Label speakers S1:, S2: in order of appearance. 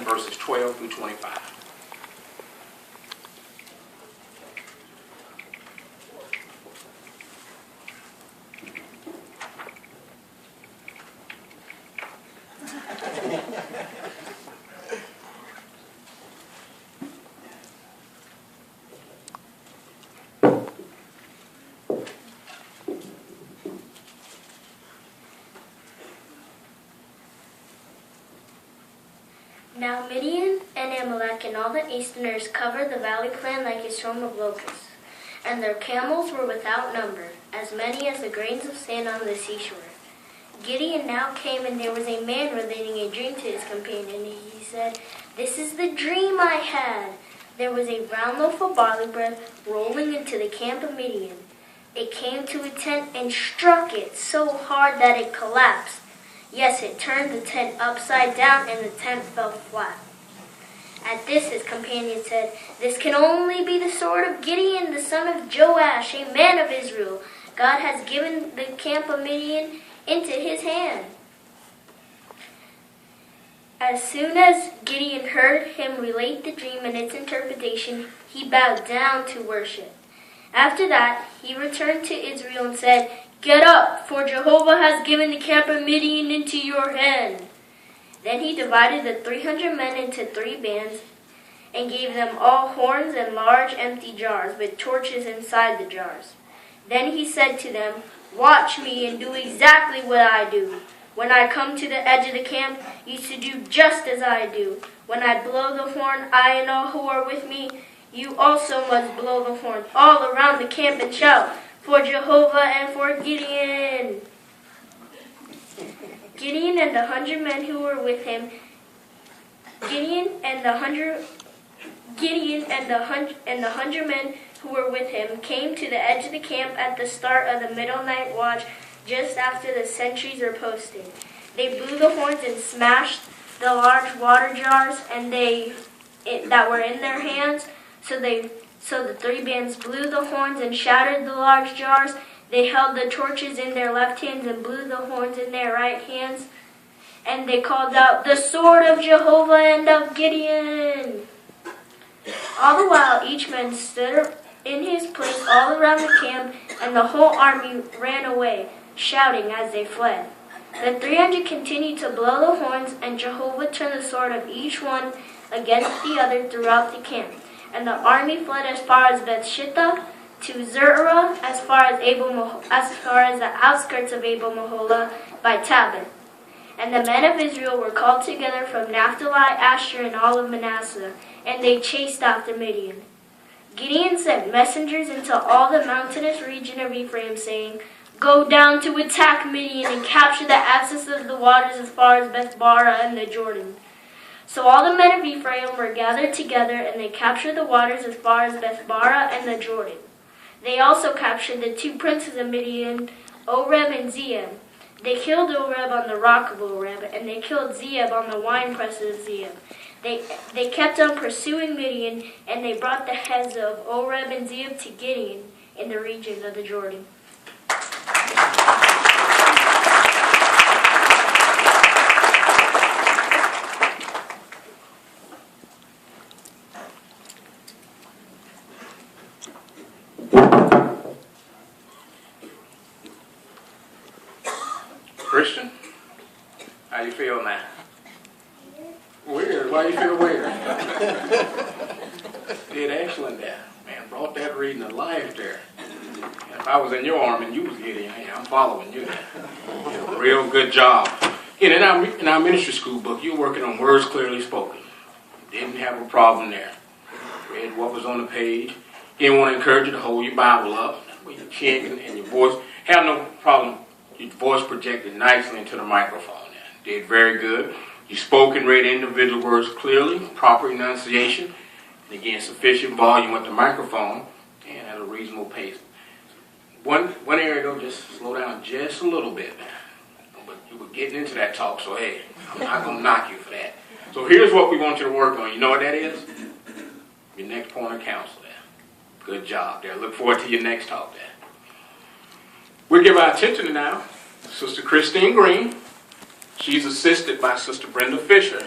S1: 7, verses 12 through 25.
S2: Now Midian and Amalek and all the Easterners covered the valley plain like a swarm of locusts, and their camels were without number, as many as the grains of sand on the seashore. Gideon now came, and there was a man relating a dream to his companion. He said, "This is the dream I had. There was a round loaf of barley bread rolling into the camp of Midian. It came to a tent and struck it so hard that it collapsed. Yes, it turned the tent upside down, and the tent fell flat." At this, his companion said, "This can only be the sword of Gideon, the son of Joash, a man of Israel. God has given the camp of Midian into his hand." As soon as Gideon heard him relate the dream and its interpretation, he bowed down to worship. After that, he returned to Israel and said, "Get up, for Jehovah has given the camp of Midian into your hand." Then he divided the 300 men into 3 bands and gave them all horns and large empty jars with torches inside the jars. Then he said to them, "Watch me and do exactly what I do. When I come to the edge of the camp, you should do just as I do. When I blow the horn, I and all who are with me, you also must blow the horn all around the camp and shout, 'For Jehovah and for Gideon.'" Gideon and the 100 men who were with him, Gideon and the 100 men who were with him came to the edge of the camp at the start of the middle night watch, just after the sentries were posted. They blew the horns and smashed the large water jars that were in their hands. So the 3 bands blew the horns and shattered the large jars. They held the torches in their left hands and blew the horns in their right hands. And they called out, "The sword of Jehovah and of Gideon." All the while, each man stood in his place all around the camp, and the whole army ran away, shouting as they fled. The 300 continued to blow the horns, and Jehovah turned the sword of each one against the other throughout the camp. And the army fled as far as Bethshittah, to Zerah, as far as the outskirts of Abel Meholah by Tabith. And the men of Israel were called together from Naphtali, Asher, and all of Manasseh, and they chased after Midian. Gideon sent messengers into all the mountainous region of Ephraim, saying, "Go down to attack Midian and capture the access of the waters as far as Bethbara and the Jordan." So all the men of Ephraim were gathered together, and they captured the waters as far as Bethbara and the Jordan. They also captured the 2 princes of Midian, Oreb and Zeeb. They killed Oreb on the rock of Oreb, and they killed Zeeb on the winepress of Zeeb. They kept on pursuing Midian, and they brought the heads of Oreb and Zeeb to Gideon in the region of the Jordan.
S1: Christian, how you feel now? Weird. Why you feel weird? Did excellent there. Man, brought that reading to life there. And if I was in your army and you was Gideon, hey, I'm following you there. Did a real good job. And in our ministry school book, you were working on words clearly spoken. Didn't have a problem there. Read what was on the page. Didn't want to encourage you to hold your Bible up with your chin and your voice. Have no problem. Your voice projected nicely into the microphone. Did very good. You spoke and read individual words clearly, proper enunciation, and again, sufficient volume with the microphone, and at a reasonable pace. One area though, just slow down just a little bit. But you were getting into that talk, so hey, I'm not going to knock you for that. So here's what we want you to work on. You know what that is? Your next point of counsel there. Good job there. Look forward to your next talk there. We'll give our attention now to Sister Christine Green. She's assisted by Sister Brenda Fisher.